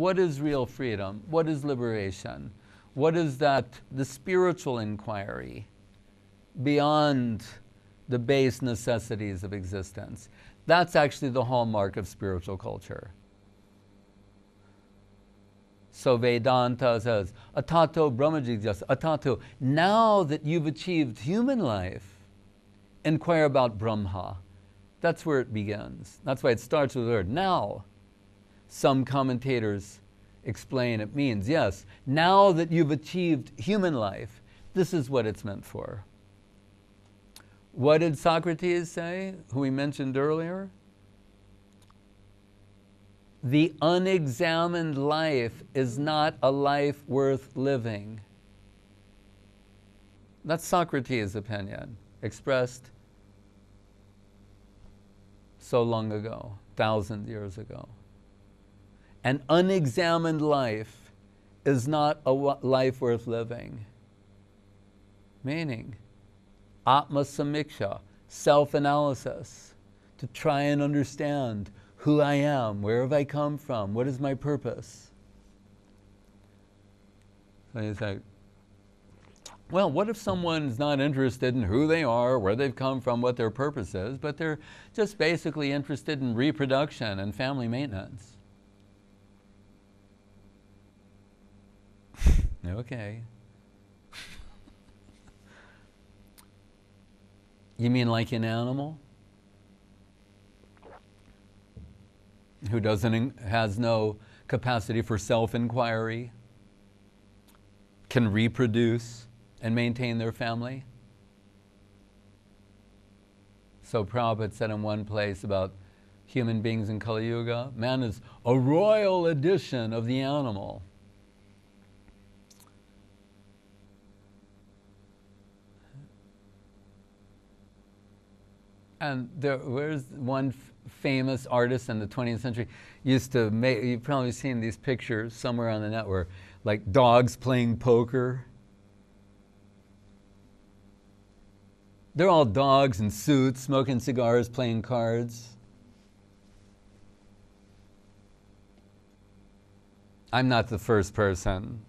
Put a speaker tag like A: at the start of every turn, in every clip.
A: What is real freedom? What is liberation? What is that, the spiritual inquiry beyond the base necessities of existence? That's actually the hallmark of spiritual culture. So Vedanta says, Athāto brahma jijñāsā. Athāto, now that you've achieved human life, inquire about Brahma. That's where it begins. That's why it starts with the word now. Some commentators explain it means, yes, now that you've achieved human life, this is what it's meant for. What did Socrates say, who we mentioned earlier? The unexamined life is not a life worth living. That's Socrates' opinion, expressed so long ago, 1,000 years ago. An unexamined life is not a life worth living. Meaning, ātma-samīkṣa, self-analysis, to try and understand who I am, where have I come from, what is my purpose? So you say, well, what if someone's not interested in who they are, where they've come from, what their purpose is, but they're just basically interested in reproduction and family maintenance? Okay. You mean like an animal who has no capacity for self-inquiry, can reproduce and maintain their family? So Prabhupada said in one place about human beings in Kali Yuga, man is a royal edition of the animal. And where's one famous artist in the 20th century used to make, you've probably seen these pictures somewhere on the net where like dogs playing poker. They're all dogs in suits, smoking cigars, playing cards. I'm not the first person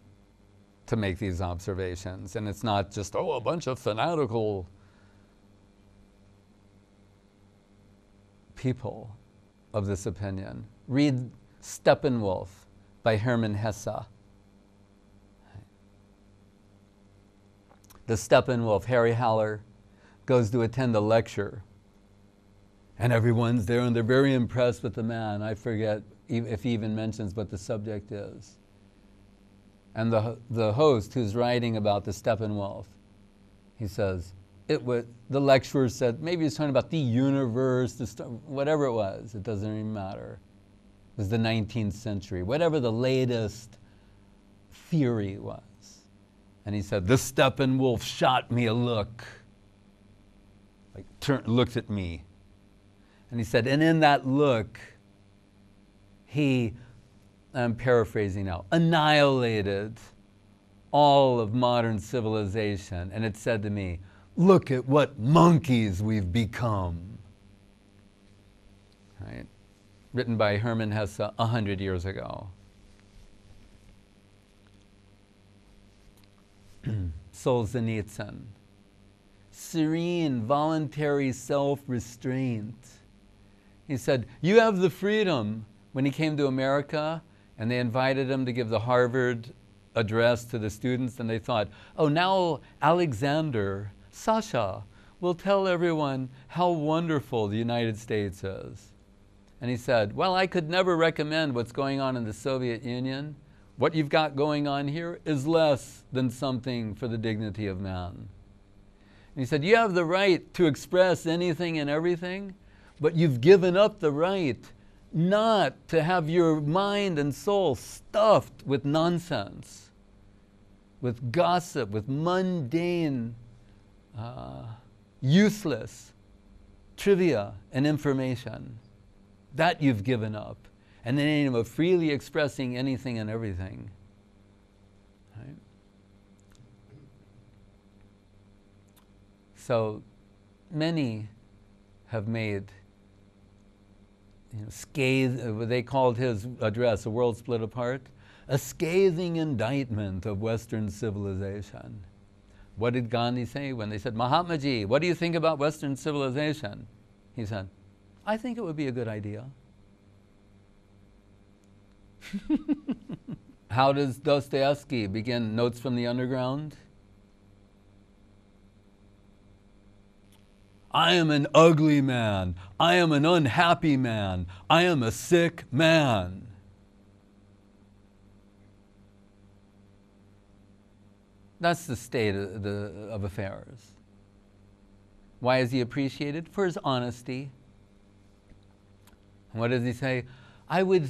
A: to make these observations, and it's not just, oh, a bunch of fanatical people of this opinion. Read Steppenwolf by Hermann Hesse. The Steppenwolf, Harry Haller, goes to attend a lecture, and everyone's there and they're very impressed with the man. I forget if he even mentions what the subject is. And the host who's writing about the Steppenwolf, he says, the lecturer said, maybe he's talking about the universe, whatever it was, it doesn't even matter. It was the 19th century, whatever the latest theory was. And he said, the Steppenwolf shot me a look, like looked at me. And he said, and in that look, he, I'm paraphrasing now, annihilated all of modern civilization. And it said to me, look at what monkeys we've become. Right? Written by Hermann Hesse 100 years ago. Solzhenitsyn. Serene, voluntary self-restraint. He said, you have the freedom. When he came to America and they invited him to give the Harvard address to the students, and they thought, oh, now Alexander, Sasha, will tell everyone how wonderful the United States is. And he said, well, I could never recommend what's going on in the Soviet Union. What you've got going on here is less than something for the dignity of man. And he said, you have the right to express anything and everything, but you've given up the right not to have your mind and soul stuffed with nonsense, with gossip, with mundane, useless trivia and information. That you've given up. And in the name of freely expressing anything and everything. Right? So many have made they called his address, A World Split Apart, a scathing indictment of Western civilization. What did Gandhi say when they said, Mahatmaji, what do you think about Western civilization? He said, I think it would be a good idea. How does Dostoevsky begin Notes from the Underground? I am an ugly man. I am an unhappy man. I am a sick man. That's the state of affairs. Why is he appreciated? For his honesty. What does he say? I would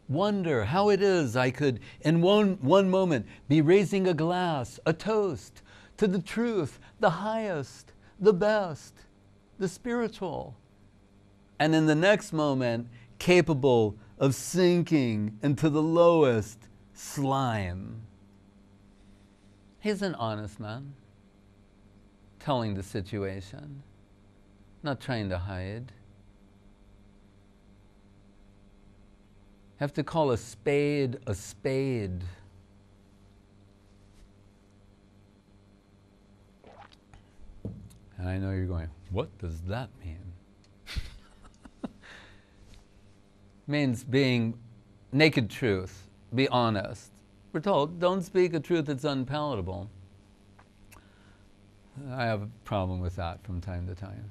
A: wonder how it is I could, in one moment, be raising a glass, a toast, to the truth, the highest, the best, the spiritual. And in the next moment, capable of sinking into the lowest slime. He's an honest man, telling the situation, not trying to hide. Have to call a spade a spade. And I know you're going, what does that mean? Means being naked truth, be honest. We're told, don't speak a truth that's unpalatable. I have a problem with that from time to time.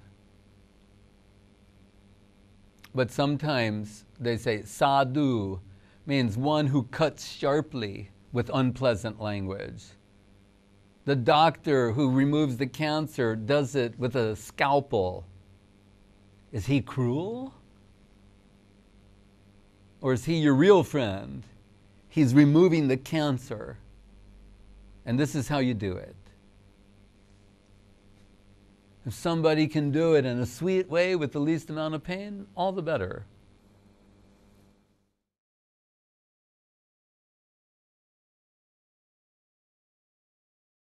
A: But sometimes they say sadhu means one who cuts sharply with unpleasant language. The doctor who removes the cancer does it with a scalpel. Is he cruel? Or is he your real friend? He's removing the cancer. And this is how you do it. If somebody can do it in a sweet way with the least amount of pain, all the better.